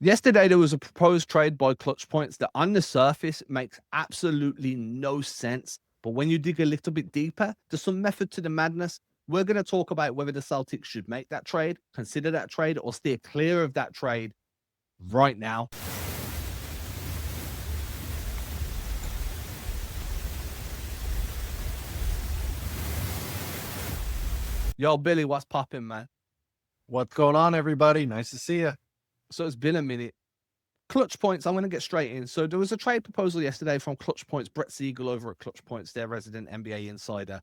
Yesterday, there was a proposed trade by ClutchPoints that on the surface makes absolutely no sense. But when you dig a little bit deeper, there's some method to the madness. We're going to talk about whether the Celtics should make that trade, consider that trade, or steer clear of that trade right now. Yo, Billy, what's popping, man? What's going on, everybody? Nice to see you. So it's been a minute. ClutchPoints, I'm going to get straight in. So there was a trade proposal yesterday from ClutchPoints, Brett Siegel over at ClutchPoints, their resident NBA insider.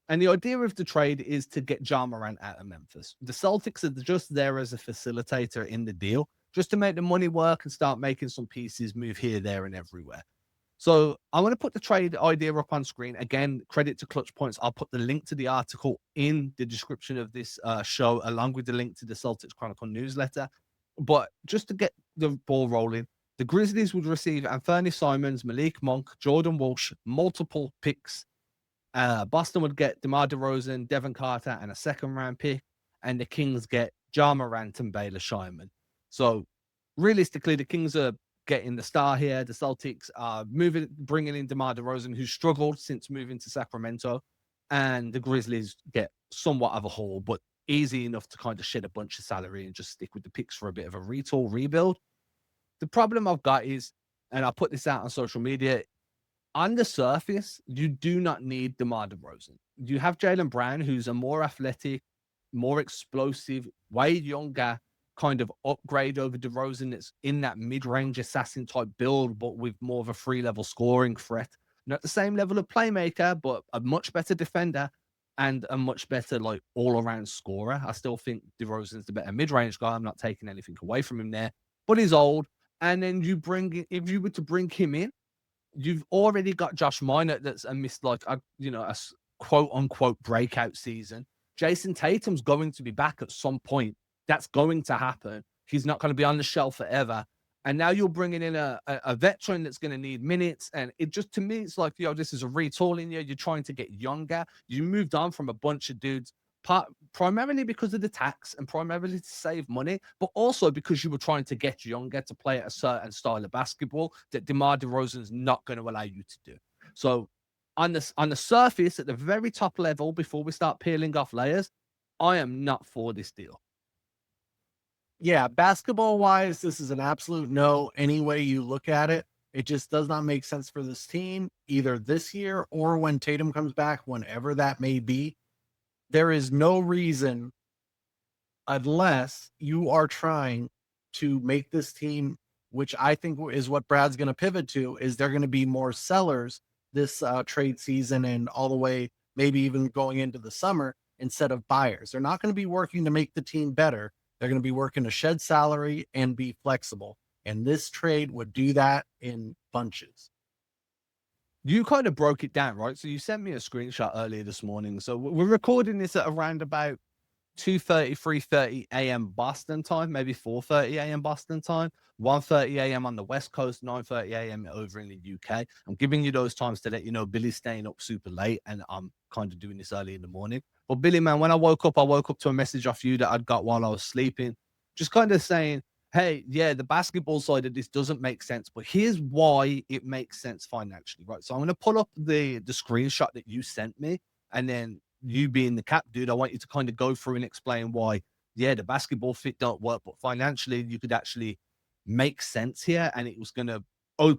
And the idea of the trade is to get Ja Morant out of Memphis. The Celtics are just there as a facilitator in the deal, just to make the money work and start making some pieces move here, there, and everywhere. So I'm going to put the trade idea up on screen. Again, credit to ClutchPoints. I'll put the link to the article in the description of this show, along with the link to the Celtics Chronicle newsletter. But just to get the ball rolling, the Grizzlies would receive Anthony Simons, Malik Monk, Jordan Walsh, multiple picks. Boston would get DeMar DeRozan, Devin Carter, and a second-round pick. And the Kings get Ja Morant and Baylor Scheinman. So realistically, the Kings are getting the star here. The Celtics are bringing in DeMar DeRozan, who's struggled since moving to Sacramento. And the Grizzlies get somewhat of a haul, but easy enough to kind of shed a bunch of salary and just stick with the picks for a bit of a retool, rebuild. The problem I've got is, and I put this out on social media, on the surface, you do not need DeMar DeRozan. You have Jaylen Brown, who's a more athletic, more explosive, way younger kind of upgrade over DeRozan that's in that mid-range assassin type build, but with more of a free-level scoring threat. Not the same level of playmaker, but a much better defender and a much better like all-around scorer. I still think DeRozan's the better mid-range guy. I'm not taking anything away from him there, but he's old. And then if you were to bring him in, you've already got Josh Minott that's missed like a quote unquote breakout season. Jason Tatum's going to be back at some point. That's going to happen. He's not going to be on the shelf forever. And now you're bringing in a veteran that's going to need minutes. And it just, to me, it's like, this is a retooling year. You're trying to get younger. You moved on from a bunch of dudes, primarily because of the tax and primarily to save money, but also because you were trying to get younger to play at a certain style of basketball that DeMar DeRozan is not going to allow you to do. So on the surface, at the very top level, before we start peeling off layers, I am not for this deal. Yeah, basketball-wise, this is an absolute no any way you look at it. It just does not make sense for this team, either this year or when Tatum comes back, whenever that may be. There is no reason, unless you are trying to make this team, which I think is what Brad's going to pivot to, is they're going to be more sellers this trade season and all the way, maybe even going into the summer, instead of buyers. They're not going to be working to make the team better. They're going to be working to shed salary and be flexible. And this trade would do that in bunches. You kind of broke it down, right? So you sent me a screenshot earlier this morning. So we're recording this at around about 2:30, 3:30 a.m. Boston time, maybe 4:30 a.m. Boston time, 1:30 a.m. on the West Coast, 9:30 a.m. over in the UK. I'm giving you those times to let you know Billy's staying up super late and I'm kind of doing this early in the morning. But Billy, man, when I woke up to a message off you that I'd got while I was sleeping, just kind of saying, hey, yeah, the basketball side of this doesn't make sense, but here's why it makes sense financially, right? So I'm going to pull up the screenshot that you sent me, and then you being the cap dude, I want you to kind of go through and explain why, yeah, the basketball fit don't work, but financially you could actually make sense here, and it was going to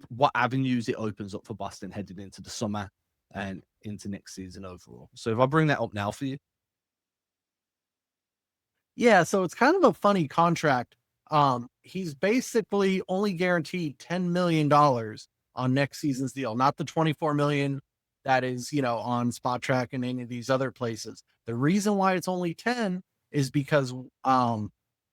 what avenues it opens up for Boston headed into the summer and into next season overall. So if I bring that up now for you. Yeah, so it's kind of a funny contract. He's basically only guaranteed $10 million on next season's deal, not the $24 million that is, on Spot Track and any of these other places. The reason why it's only 10 is because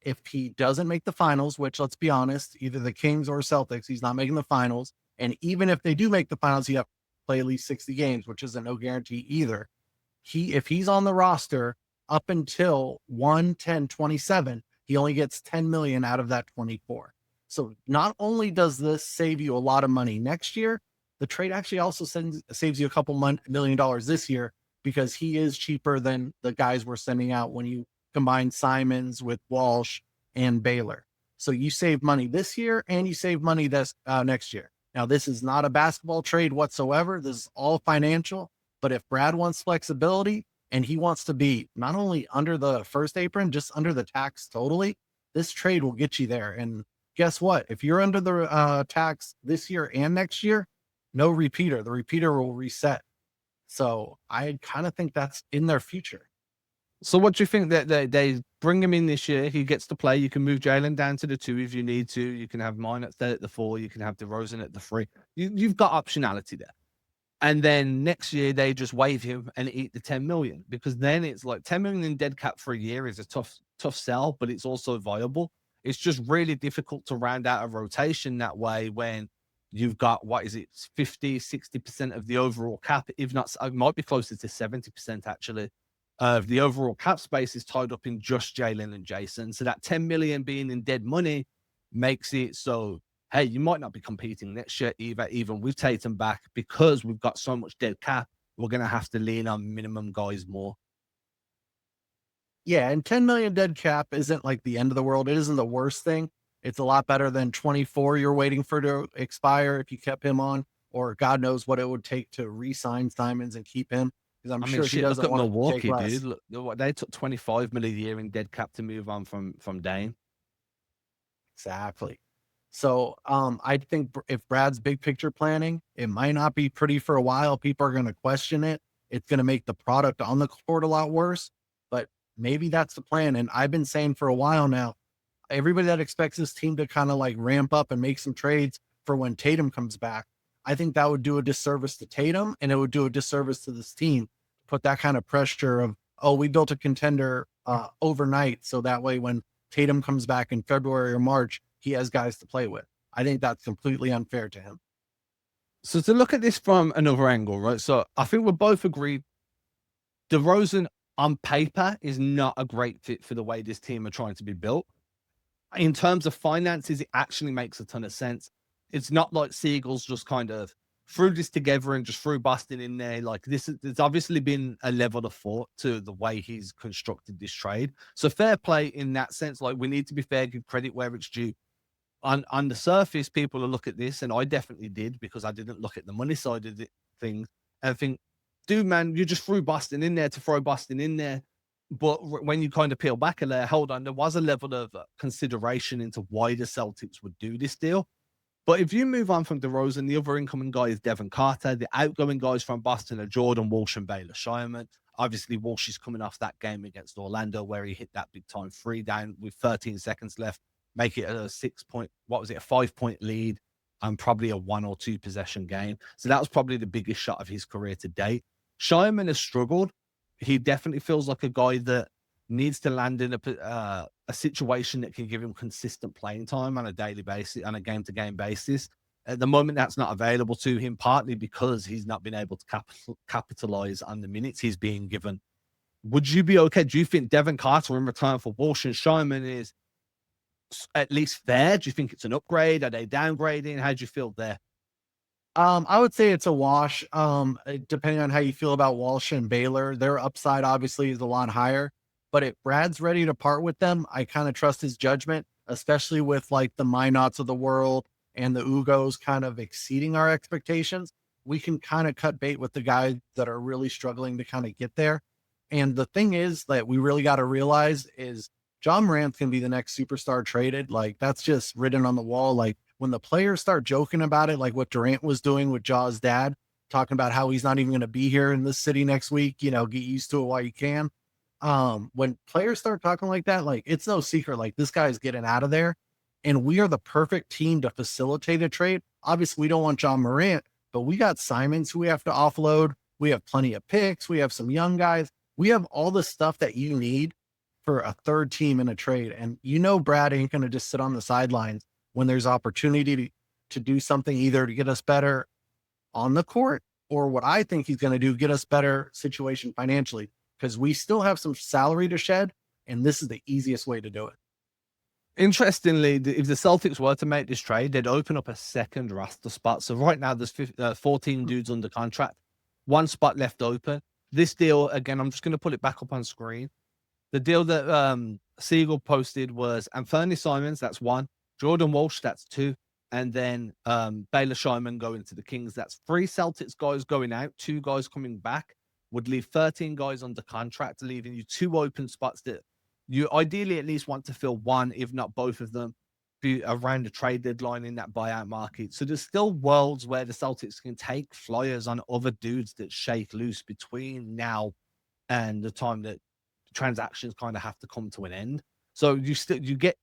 if he doesn't make the finals, which, let's be honest, either the Kings or Celtics, he's not making the finals. And even if they do make the finals, you have to play at least 60 games, which is a no guarantee either. If he's on the roster up until 1/10/27, he only gets 10 million out of that 24. So not only does this save you a lot of money next year, the trade actually also saves you a couple $1 million this year, because he is cheaper than the guys we're sending out when you combine Simons with Walsh and Baylor. So you save money this year and you save money this next year. Now, this is not a basketball trade whatsoever. This is all financial. But if Brad wants flexibility and he wants to be not only under the first apron, just under the tax totally, this trade will get you there. And guess what? If you're under the tax this year and next year, no repeater. The repeater will reset. So I kind of think that's in their future. So what do you think that they bring him in this year? He gets to play. You can move Jalen down to the 2 if you need to. You can have mine at the 4. You can have DeRozan at the 3. You've got optionality there. And then next year they just waive him and eat the 10 million, because then it's like 10 million in dead cap for a year is a tough sell, but it's also viable. It's just really difficult to round out a rotation that way when you've got, 50, 60% of the overall cap, if not, it might be closer to 70% actually. The overall cap space is tied up in just Jalen and Jason. So that 10 million being in dead money makes it so, hey, you might not be competing next year either, even with Tatum back, because we've got so much dead cap. We're going to have to lean on minimum guys more. Yeah, and 10 million dead cap isn't like the end of the world. It isn't the worst thing. It's a lot better than 24 you're waiting for to expire if you kept him on, or God knows what it would take to re-sign Simons and keep him. Because I'm sure he doesn't look at want Milwaukee, to take less. dude. Look, they took 25 million a year in dead cap to move on from Dame. Exactly. So I think if Brad's big picture planning, it might not be pretty for a while. People are going to question it. It's going to make the product on the court a lot worse, but maybe that's the plan. And I've been saying for a while now, everybody that expects this team to kind of like ramp up and make some trades for when Tatum comes back, I think that would do a disservice to Tatum, and it would do a disservice to this team. Put that kind of pressure of, oh, we built a contender overnight, so that way when Tatum comes back in February or March, he has guys to play with. I think that's completely unfair to him. So to look at this from another angle, right? So I think we're both agreed DeRozan on paper is not a great fit for the way this team are trying to be built. In terms of finances, it actually makes a ton of sense. It's not like Siegel's just kind of threw this together and just threw Boston in there. Like there's obviously been a level of thought to the way he's constructed this trade. So fair play in that sense. Like, we need to be fair, give credit where it's due. On the surface, people will look at this, and I definitely did, because I didn't look at the money side of things and think, dude, man, you just threw Boston in there to throw Boston in there. But when you kind of peel back a layer, hold on, there was a level of consideration into why the Celtics would do this deal. But if you move on from DeRozan, the other incoming guy is Devin Carter. The outgoing guys from Boston are Jordan Walsh and Baylor Scheierman. Obviously, Walsh is coming off that game against Orlando where he hit that big time 3 down with 13 seconds left, make it a 5-point lead, and probably a 1 or 2 possession game. So that was probably the biggest shot of his career to date. Scheierman has struggled. He definitely feels like a guy that needs to land in a situation that can give him consistent playing time on a daily basis, on a game-to-game basis. At the moment, that's not available to him, partly because he's not been able to capitalize on the minutes he's being given. Would you be okay? Do you think Devin Carter in return for Walsh and Scheierman is at least fair? Do you think it's an upgrade? Are they downgrading? How do you feel there? I would say it's a wash. Depending on how you feel about Walsh and Baylor, their upside obviously is a lot higher. But if Brad's ready to part with them, I kind of trust his judgment, especially with like the Minots of the world and the Ugos kind of exceeding our expectations. We can kind of cut bait with the guys that are really struggling to kind of get there. And the thing is that we really got to realize is John Morant can be the next superstar traded. Like, that's just written on the wall. Like, when the players start joking about it, like what Durant was doing with Jaw's dad, talking about how he's not even going to be here in this city next week, get used to it while you can. When players start talking like that, like, it's no secret, like, this guy's getting out of there, and we are the perfect team to facilitate a trade. Obviously, we don't want John Morant, but we got Simons who we have to offload. We have plenty of picks. We have some young guys. We have all the stuff that you need for a third team in a trade. And Brad ain't going to just sit on the sidelines when there's opportunity to do something, either to get us better on the court, or what I think he's going to do, get us better situation financially, because we still have some salary to shed, and this is the easiest way to do it. Interestingly, if the Celtics were to make this trade, they'd open up a second roster spot. So right now there's 14 dudes under contract, 1 spot left open. This deal, again, I'm just going to put it back up on screen. The deal that Siegel posted was Anthony Simons, that's 1. Jordan Walsh, that's 2. And then Baylor Scheinman going to the Kings. That's 3 Celtics guys going out, 2 guys coming back. Would leave 13 guys under contract, leaving you 2 open spots that you ideally at least want to fill one, if not both of them, be around the trade deadline in that buyout market. So there's still worlds where the Celtics can take flyers on other dudes that shake loose between now and the time that transactions kind of have to come to an end. So you get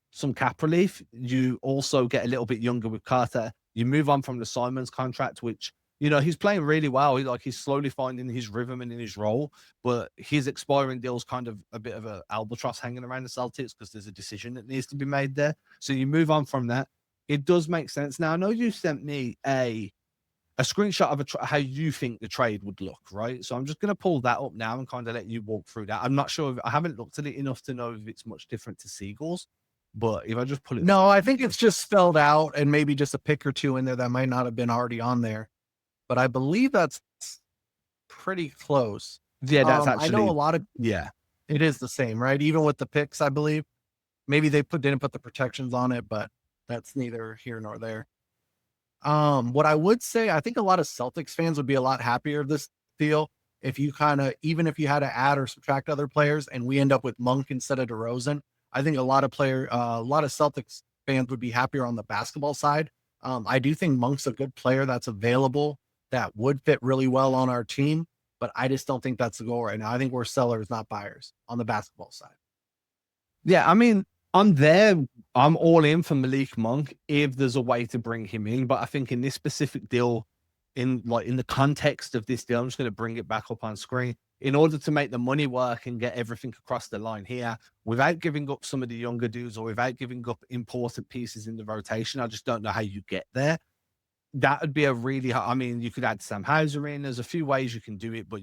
some cap relief. You also get a little bit younger with Carter. You move on from the Simons contract, which, you know, he's playing really well. He's slowly finding his rhythm and in his role, but his expiring deal's kind of a bit of an albatross hanging around the Celtics because there's a decision that needs to be made there. So you move on from that. It does make sense. Now, I know you sent me a screenshot of how you think the trade would look, right? So I'm just going to pull that up now and kind of let you walk through that. I'm not sure I haven't looked at it enough to know if it's much different to Seagulls, but if I just pull it. No, I think it's just spelled out and maybe just a pick or two in there that might not have been already on there. But I believe that's pretty close. Yeah, that's actually. I know a lot of. Yeah, it is the same, right? Even with the picks, I believe. Maybe they didn't put the protections on it, but that's neither here nor there. What I would say, I think a lot of Celtics fans would be a lot happier of this deal if you even if you had to add or subtract other players, and we end up with Monk instead of DeRozan. I think a lot of Celtics fans would be happier on the basketball side. I do think Monk's a good player that's available that would fit really well on our team, but I just don't think that's the goal right now. I think we're sellers, not buyers on the basketball side. Yeah, I mean, I'm there. I'm all in for Malik Monk if there's a way to bring him in. But I think in this specific deal, in the context of this deal, I'm just going to bring it back up on screen. In order to make the money work and get everything across the line here, without giving up some of the younger dudes or without giving up important pieces in the rotation, I just don't know how you get there. That would be a really, I mean, you could add Sam Hauser in. There's a few ways you can do it, but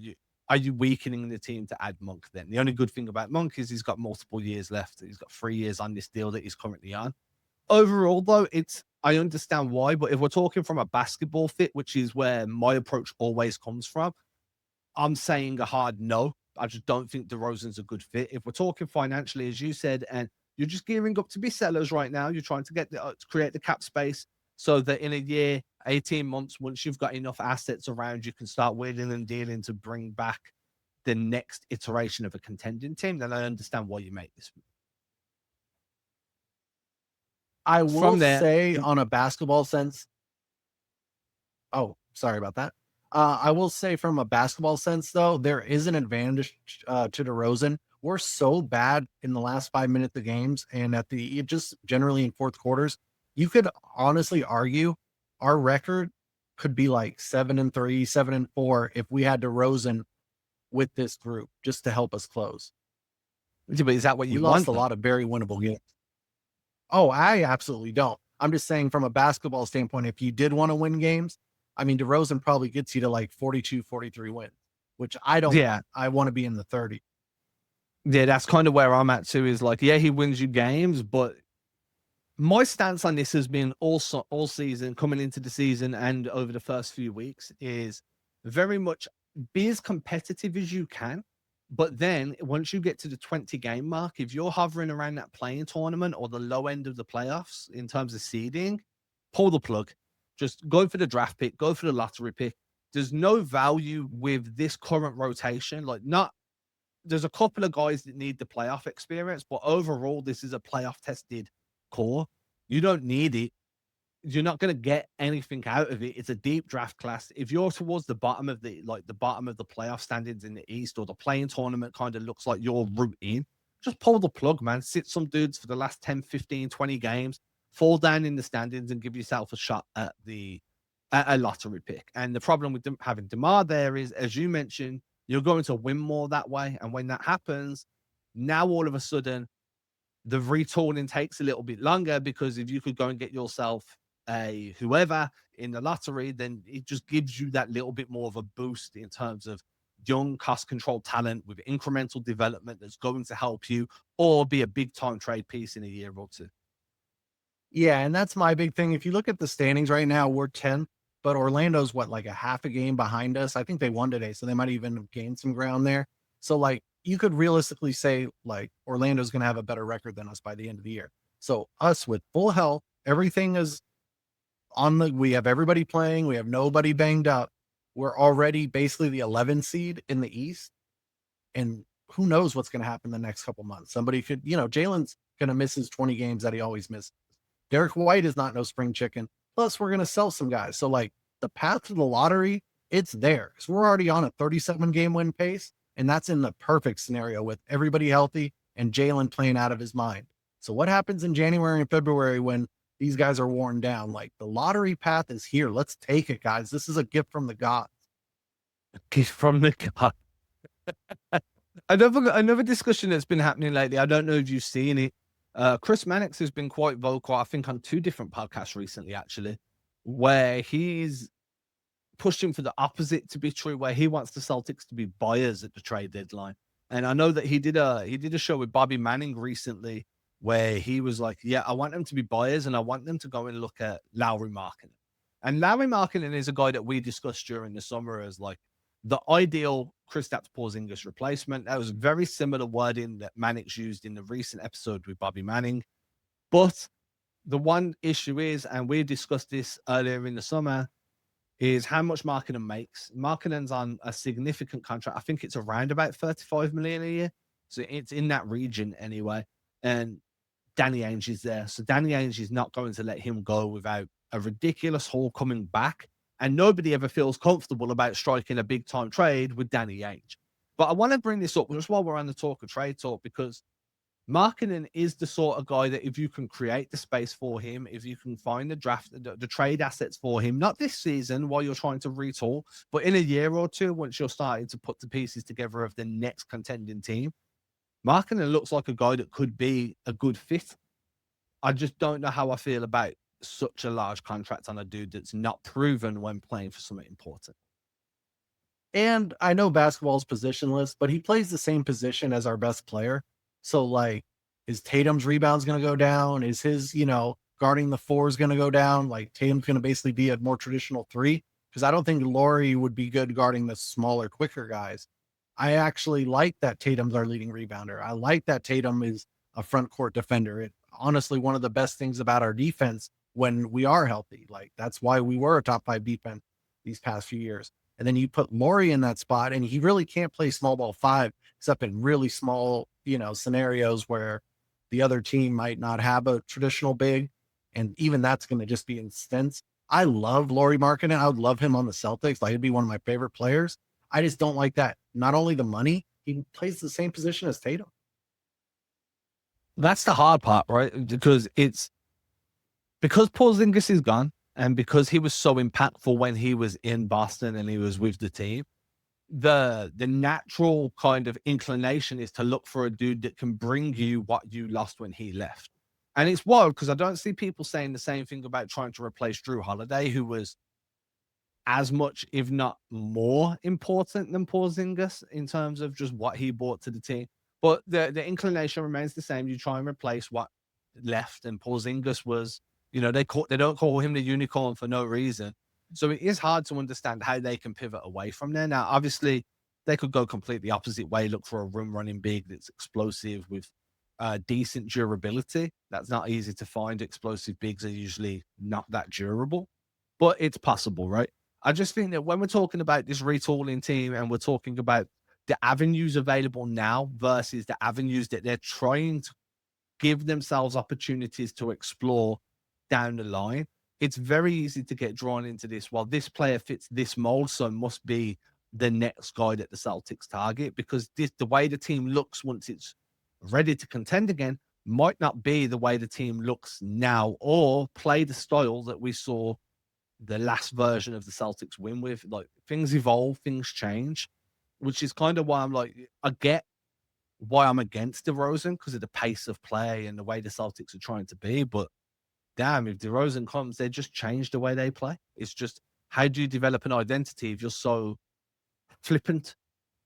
are you weakening the team to add Monk then? The only good thing about Monk is he's got multiple years left. He's got 3 years on this deal that he's currently on. Overall, though, I understand why, but if we're talking from a basketball fit, which is where my approach always comes from, I'm saying a hard no. I just don't think DeRozan's a good fit. If we're talking financially, as you said, and you're just gearing up to be sellers right now, you're trying to get to create the cap space so that in a year, 18 months, once you've got enough assets around, you can start wheeling and dealing to bring back the next iteration of a contending team, then I understand why you make this move. I will say on a basketball sense. Oh, sorry about that. I will say from a basketball sense, though, there is an advantage to DeRozan. We're so bad in the last 5 minutes of games and just generally in fourth quarters. You could honestly argue our record could be like 7-3, 7-4 if we had DeRozan with this group just to help us close. But is that what you want? We lost a lot of very winnable games. Oh, I absolutely don't. I'm just saying from a basketball standpoint, if you did want to win games, I mean, DeRozan probably gets you to like 42, 43 wins, which I don't. Yeah. I want to be in the 30. Yeah, that's kind of where I'm at too, is like, yeah, he wins you games, but my stance on this has been also all season, coming into the season and over the first few weeks, is very much be as competitive as you can. But then once you get to the 20 game mark, if you're hovering around that playing tournament or the low end of the playoffs in terms of seeding, pull the plug. Just go for the draft pick, go for the lottery pick. There's no value with this current rotation. There's a couple of guys that need the playoff experience, but overall, this is a playoff tested core. You don't need it. You're not going to get anything out of it. It's a deep draft class. If you're towards the bottom of the playoff standings in the East, or the playing tournament kind of looks like your route in, just pull the plug, man. Sit some dudes for the last 10, 15, 20 games, fall down in the standings and give yourself a shot at a lottery pick. And the problem with having DeMar there is, as you mentioned, you're going to win more that way. And when that happens, now all of a sudden, the retooling takes a little bit longer, because if you could go and get yourself a whoever in the lottery, then it just gives you that little bit more of a boost in terms of young, cost-controlled talent with incremental development that's going to help you or be a big-time trade piece in a year or two. Yeah, and that's my big thing. If you look at the standings right now, we're 10th, but Orlando's like a half a game behind us. I think they won today, so they might even have gained some ground there. So like you could realistically say like Orlando's going to have a better record than us by the end of the year. So us with full health, everything is we have everybody playing. We have nobody banged up. We're already basically the 11 seed in the East. And who knows what's going to happen the next couple months. Somebody could, Jalen's going to miss his 20 games that he always misses. Derek White is not no spring chicken. Plus, we're going to sell some guys. So, like, the path to the lottery, it's there because we're already on a 37 game win pace. And that's in the perfect scenario with everybody healthy and Jalen playing out of his mind. So, what happens in January and February when these guys are worn down? Like, the lottery path is here. Let's take it, guys. This is a gift from the gods. Gift from the god. Another discussion that's been happening lately. I don't know if you've seen it. Chris Mannix has been quite vocal, I think, on 2 different podcasts recently, actually, where he's pushing for the opposite to be true, where he wants the Celtics to be buyers at the trade deadline. And I know that he did a show with Bobby Manning recently where he was like, yeah, I want them to be buyers and I want them to go and look at Lauri Markkanen. And Lauri Markkanen is a guy that we discussed during the summer as like the ideal Kristaps Porzingis replacement. That was very similar wording that Mannix used in the recent episode with Bobby Manning. But the one issue is, and we discussed this earlier in the summer, is how much Markkanen makes. Markkanen's on a significant contract. I think it's around about 35 million a year. So it's in that region anyway. And Danny Ainge is there. So Danny Ainge is not going to let him go without a ridiculous haul coming back. And nobody ever feels comfortable about striking a big time trade with Danny Ainge. But I want to bring this up just while we're on the talk of trade talk, because Markkanen is the sort of guy that if you can create the space for him, if you can find the trade assets for him, not this season while you're trying to retool, but in a year or two, once you're starting to put the pieces together of the next contending team, Markkanen looks like a guy that could be a good fit. I just don't know how I feel about such a large contract on a dude that's not proven when playing for something important. And I know basketball's positionless, but he plays the same position as our best player. So, like, is Tatum's rebounds going to go down? Is his, guarding the 4 is going to go down? Like, Tatum's going to basically be a more traditional 3? Because I don't think Lauri would be good guarding the smaller, quicker guys. I actually like that Tatum's our leading rebounder. I like that Tatum is a front court defender. It honestly one of the best things about our defense when we are healthy. Like, that's why we were a top 5 defense these past few years. And then you put Lauri in that spot, and he really can't play small ball 5 except in really small, scenarios where the other team might not have a traditional big. And even that's going to just be in stints. I love Lauri Markkanen. I would love him on the Celtics. Like, he'd be one of my favorite players. I just don't like that. Not only the money, he plays the same position as Tatum. That's the hard part, right? Because Porzingis is gone, and because he was so impactful when he was in Boston and he was with the team, the natural kind of inclination is to look for a dude that can bring you what you lost when he left. And it's wild because I don't see people saying the same thing about trying to replace Drew Holiday, who was as much, if not more important than Porzingis in terms of just what he brought to the team. But the inclination remains the same. You try and replace what left, and Porzingis was, they don't call him the unicorn for no reason. So it is hard to understand how they can pivot away from there. Now, obviously, they could go completely opposite way, look for a rim running big that's explosive with decent durability. That's not easy to find. Explosive bigs are usually not that durable, but it's possible, right? I just think that when we're talking about this retooling team and we're talking about the avenues available now versus the avenues that they're trying to give themselves opportunities to explore down the line, it's very easy to get drawn into this. Well, this player fits this mold, so must be the next guy that the Celtics target, because the way the team looks once it's ready to contend again might not be the way the team looks now, or play the style that we saw the last version of the Celtics win with. Like, things evolve, things change, which is kind of why I'm like, I get why I'm against DeRozan because of the pace of play and the way the Celtics are trying to be, but damn, if DeRozan comes, they just change the way they play. It's just, how do you develop an identity if you're so flippant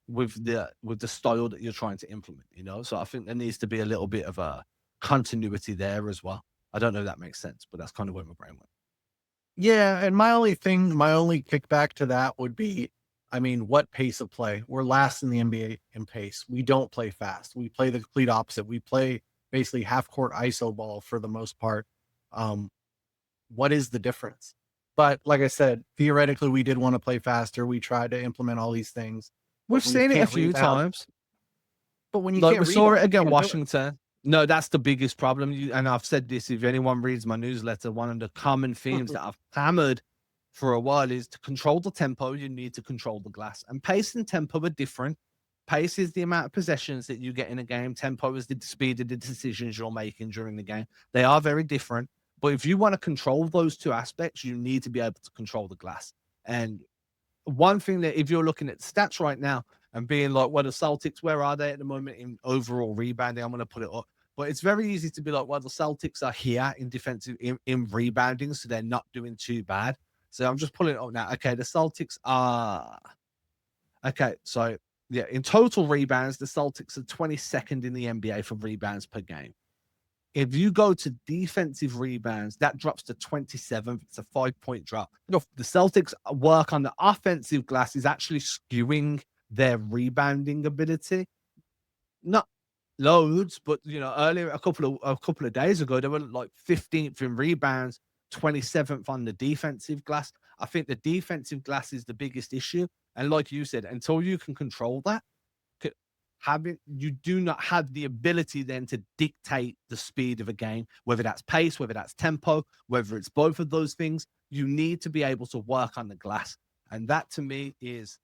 with the style that you're trying to implement, So I think there needs to be a little bit of a continuity there as well. I don't know if that makes sense, but that's kind of where my brain went. Yeah, and my only kickback to that would be, what pace of play? We're last in the NBA in pace. We don't play fast. We play the complete opposite. We play basically half court ISO ball for the most part. What is the difference? But like I said, theoretically, we did want to play faster. We tried to implement all these things. We've When you seen it a can't few rebound, times. but when you Like can't we saw rebound, it you against can't do it. Washington. No, that's the biggest problem. And I've said this, if anyone reads my newsletter, one of the common themes that I've hammered for a while is to control the tempo, you need to control the glass. And pace and tempo are different. Pace is the amount of possessions that you get in a game. Tempo is the speed of the decisions you're making during the game. They are very different. But if you want to control those two aspects, you need to be able to control the glass. And one thing that if you're looking at stats right now and being like, well, the Celtics, where are they at the moment in overall rebounding? I'm going to put it up. But it's very easy to be like, well, the Celtics are here in defensive, in rebounding, so they're not doing too bad. So I'm just pulling it up now. Okay, the Celtics are... Okay, so yeah, in total rebounds, the Celtics are 22nd in the NBA for rebounds per game. If you go to defensive rebounds, that drops to 27th. It's a 5-point drop. The Celtics work on the offensive glass is actually skewing their rebounding ability. Not loads, but earlier a couple of days ago, they were like 15th in rebounds, 27th on the defensive glass. I think the defensive glass is the biggest issue. And like you said, until you can control that, you do not have the ability then to dictate the speed of a game, whether that's pace, whether that's tempo, whether it's both of those things. You need to be able to work on the glass. And that to me is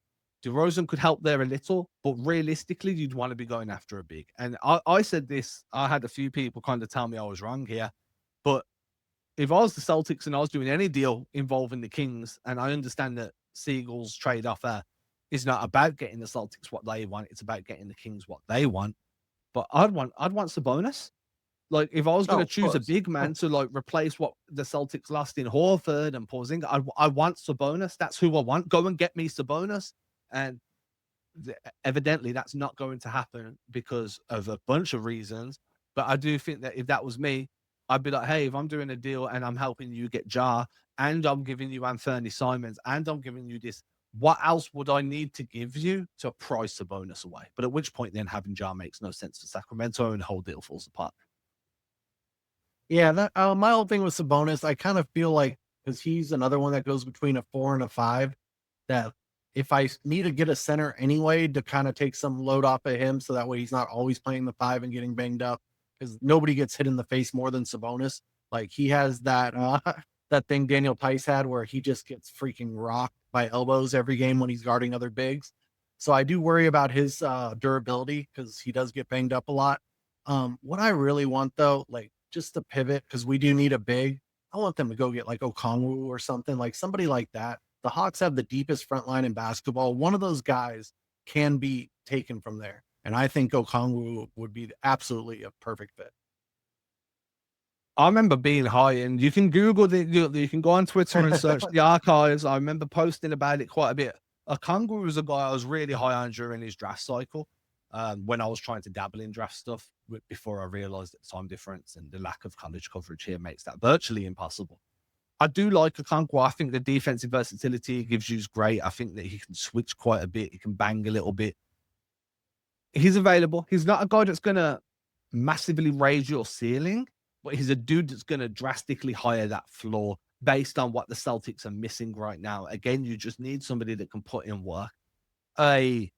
DeRozan could help there a little, but realistically, you'd want to be going after a big. And I said this, I had a few people kind of tell me I was wrong here, but if I was the Celtics and I was doing any deal involving the Kings, and I understand that Seagulls trade offer is not about getting the Celtics what they want, it's about getting the Kings what they want. But I'd want Sabonis. Like if I was going to choose a big man to like replace what the Celtics lost in Horford and Porzingis, I want Sabonis. That's who I want. Go and get me Sabonis. And evidently that's not going to happen because of a bunch of reasons. But I do think that if that was me, I'd be like, hey, if I'm doing a deal and I'm helping you get Ja and I'm giving you Anthony Simons and I'm giving you this, what else would I need to give you to price a bonus away? But at which point then having Ja makes no sense for Sacramento and the whole deal falls apart. Yeah, that my whole thing with Sabonis, I kind of feel like because he's another one that goes between a 4 and a 5, that if I need to get a center anyway to kind of take some load off of him, so that way he's not always playing the 5 and getting banged up, because nobody gets hit in the face more than Sabonis. Like he has that that thing Daniel Tice had where he just gets freaking rocked by elbows every game when he's guarding other bigs. So I do worry about his durability because he does get banged up a lot. What I really want though, like just to pivot, because we do need a big, I want them to go get like Okongwu or something, like somebody like that. The Hawks have the deepest front line in basketball. One of those guys can be taken from there. And I think Okongwu would be absolutely a perfect fit. I remember being high, and you can Google you can go on Twitter and search the archives. I remember posting about it quite a bit. Okongwu was a guy I was really high on during his draft cycle, when I was trying to dabble in draft stuff before I realized that the time difference and the lack of college coverage here makes that virtually impossible. I do like Okongwu. I think the defensive versatility he gives you is great. I think that he can switch quite a bit. He can bang a little bit. He's available. He's not a guy that's going to massively raise your ceiling, but he's a dude that's going to drastically higher that floor based on what the Celtics are missing right now. Again, you just need somebody that can put in work. A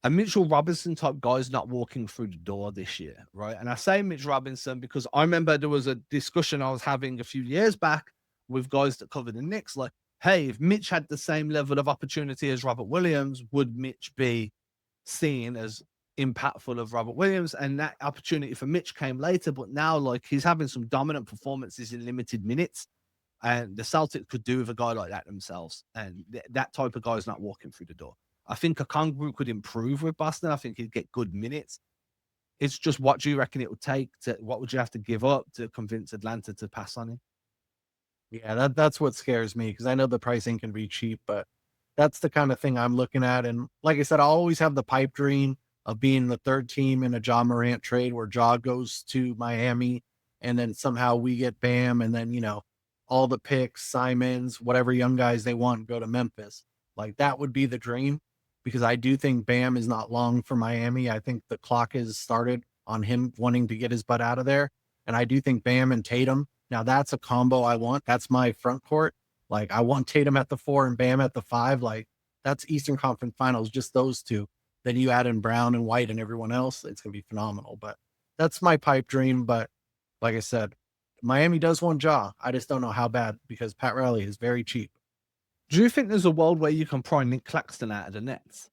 Mitchell Robinson type guy is not walking through the door this year, right? And I say Mitch Robinson because I remember there was a discussion I was having a few years back with guys that covered the Knicks, like, hey, if Mitch had the same level of opportunity as Robert Williams, would Mitch be seen as impactful of Robert Williams? And that opportunity for Mitch came later, but now like he's having some dominant performances in limited minutes, and the Celtics could do with a guy like that themselves. And that type of guy is not walking through the door. I think Okongwu could improve with Boston. I think he'd get good minutes. It's just what do you reckon it would take what would you have to give up to convince Atlanta to pass on him? Yeah, that's what scares me, because I know the pricing can be cheap, but that's the kind of thing I'm looking at. And like I said, I always have the pipe dream of being the third team in a Ja Morant trade where Ja goes to Miami and then somehow we get Bam, and then, all the picks, Simons, whatever young guys they want go to Memphis. Like that would be the dream, because I do think Bam is not long for Miami. I think the clock is started on him wanting to get his butt out of there. And I do think Bam and Tatum, now that's a combo I want. That's my front court. Like, I want Tatum at the 4 and Bam at the 5. Like, that's Eastern Conference Finals, just those two. Then you add in Brown and White and everyone else, it's going to be phenomenal. But that's my pipe dream. But like I said, Miami does want Ja. I just don't know how bad, because Pat Riley is very cheap. Do you think there's a world where you can pry Nick Claxton out of the Nets?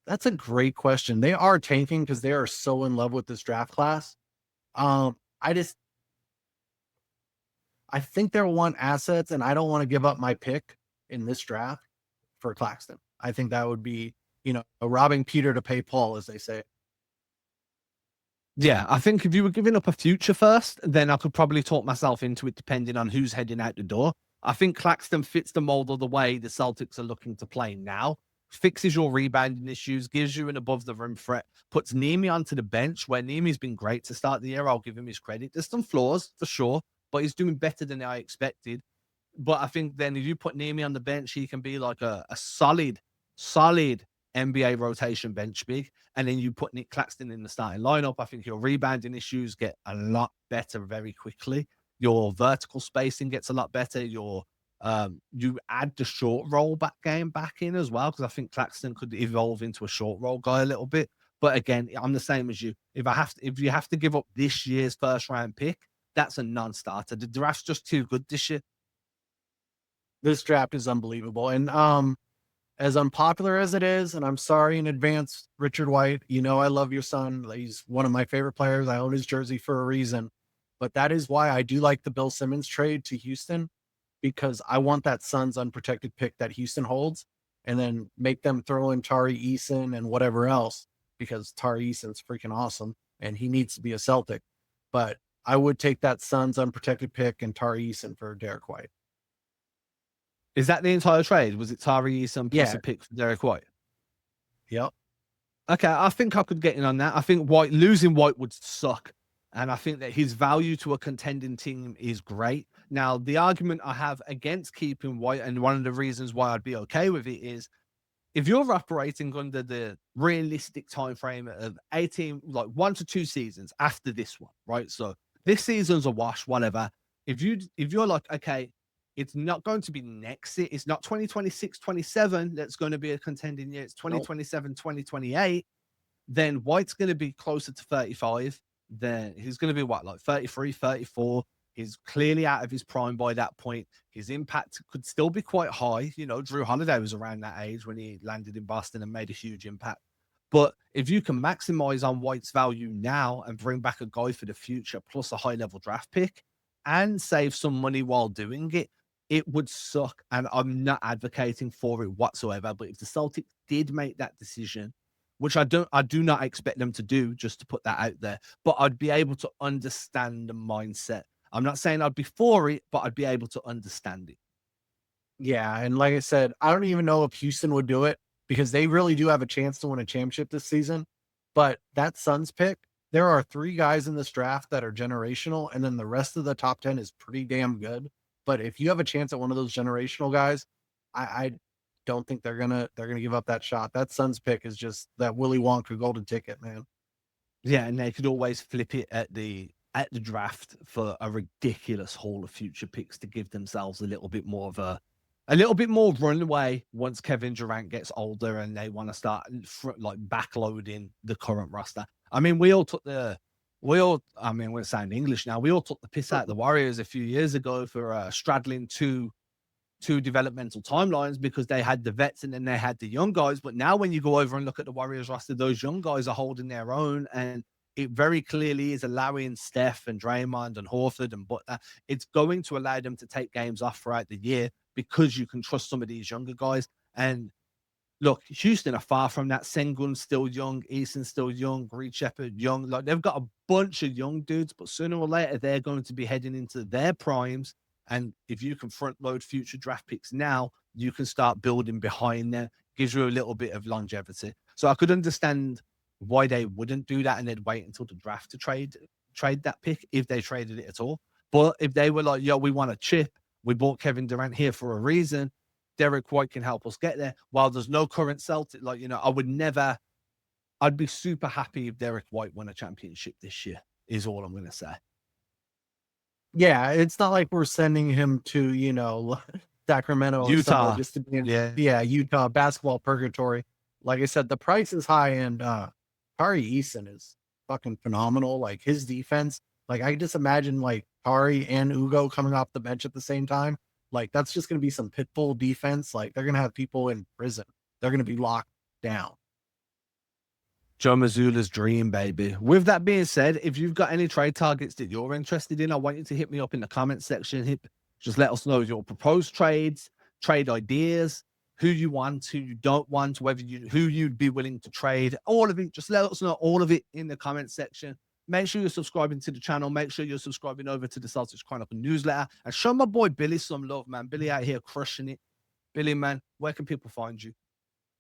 That's a great question. They are tanking because they are so in love with this draft class. I think they'll want assets, and I don't want to give up my pick in this draft for Claxton. I think that would be, robbing Peter to pay Paul, as they say. Yeah, I think if you were giving up a future first, then I could probably talk myself into it, depending on who's heading out the door. I think Claxton fits the mold of the way the Celtics are looking to play now. Fixes your rebounding issues, gives you an above the rim threat, puts Nemi onto the bench, where Nemi's been great to start the year. I'll give him his credit. There's some flaws for sure, but he's doing better than I expected. But I think then if you put Nemi on the bench, he can be like a solid NBA rotation bench big. And then you put Nick Claxton in the starting lineup. I think your rebounding issues get a lot better very quickly. Your vertical spacing gets a lot better. You add the short roll game back in as well, because I think Claxton could evolve into a short roll guy a little bit. But again, I'm the same as you. If you have to give up this year's first round pick, that's a non-starter. The draft's just too good this year. This draft is unbelievable. And as unpopular as it is, and I'm sorry in advance, Richard White, I love your son. He's one of my favorite players. I own his jersey for a reason. But that is why I do like the Bill Simmons trade to Houston, because I want that Suns unprotected pick that Houston holds, and then make them throw in Tari Eason and whatever else, because Tari Eason's freaking awesome and he needs to be a Celtic. But I would take that Suns unprotected pick and Tari Eason for Derek White. Is that the entire trade? Was it Tari Eason plus a pick for Derek White? Yep. Okay, I think I could get in on that. I think losing White would suck. And I think that his value to a contending team is great. Now, the argument I have against keeping White, and one of the reasons why I'd be okay with it, is if you're operating under the realistic time frame of 18, like 1 to 2 seasons after this one, right? So this season's a wash, whatever. If you're like, okay, it's not going to be next year, it's not 2026, 27 that's going to be a contending year, it's 2027, 2028, then White's going to be closer to 35. Then he's going to be like 33, 34. He's clearly out of his prime by that point. His impact could still be quite high. Drew Holiday was around that age when he landed in Boston and made a huge impact. But if you can maximize on White's value now and bring back a guy for the future, plus a high-level draft pick, and save some money while doing it, it would suck. And I'm not advocating for it whatsoever. But if the Celtics did make that decision, which I do not expect them to do, just to put that out there, but I'd be able to understand the mindset. I'm not saying I'd be for it, but I'd be able to understand it. Yeah, and like I said, I don't even know if Houston would do it, because they really do have a chance to win a championship this season. But that Suns pick, there are 3 guys in this draft that are generational, and then the rest of the top 10 is pretty damn good. But if you have a chance at one of those generational guys, I don't think they're gonna give up that shot. That Suns pick is just that Willy Wonka golden ticket, man. Yeah, and they could always flip it at the draft for a ridiculous haul of future picks to give themselves a little bit more runway once Kevin Durant gets older and they want to start like backloading the current roster. I mean, we're saying English now. We all took the piss out of the Warriors a few years ago for straddling two developmental timelines, because they had the vets and then they had the young guys. But now when you go over and look at the Warriors roster, those young guys are holding their own, and it very clearly is allowing Steph and Draymond and Horford and Butler. It's going to allow them to take games off throughout the year, because you can trust some of these younger guys. And look, Houston are far from that. Sengun's still young, Eason's still young, Reed Shepherd young. Like, they've got a bunch of young dudes, but sooner or later they're going to be heading into their primes. And if you can front load future draft picks now, you can start building behind them. Gives you a little bit of longevity. So I could understand why they wouldn't do that, and they'd wait until the draft to trade that pick, if they traded it at all. But if they were like, yo, we want a chip, we bought Kevin Durant here for a reason, Derek White can help us get there. While there's no current Celtic, I I'd be super happy if Derek White won a championship this year, is all I'm going to say. Yeah, it's not like we're sending him to, Sacramento or Utah. somewhere just to be in Utah basketball purgatory. Like I said, the price is high, and Tari Eason is fucking phenomenal. Like his defense, like I just imagine like Tari and Ugo coming off the bench at the same time. Like that's just gonna be some pitbull defense. Like they're gonna have people in prison. They're gonna be locked down. Joe Mazzulla's dream, baby. With that being said, if you've got any trade targets that you're interested in, I want you to hit me up in the comments section. Just let us know your proposed trades, trade ideas, who you want, who you don't want, who you'd be willing to trade, all of it. Just let us know all of it in the comments section. Make sure you're subscribing to the channel. Make sure you're subscribing over to the Celtics Chronicle newsletter, and show my boy Billy some love, man. Billy out here crushing it. Billy, man, where can people find you?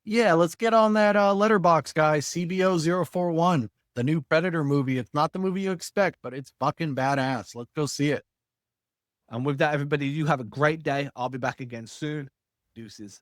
Yeah, let's get on that letterbox, guys. CBO041, the new Predator movie. It's not the movie you expect, but it's fucking badass. Let's go see it. And with that, everybody, you have a great day. I'll be back again soon. Deuces.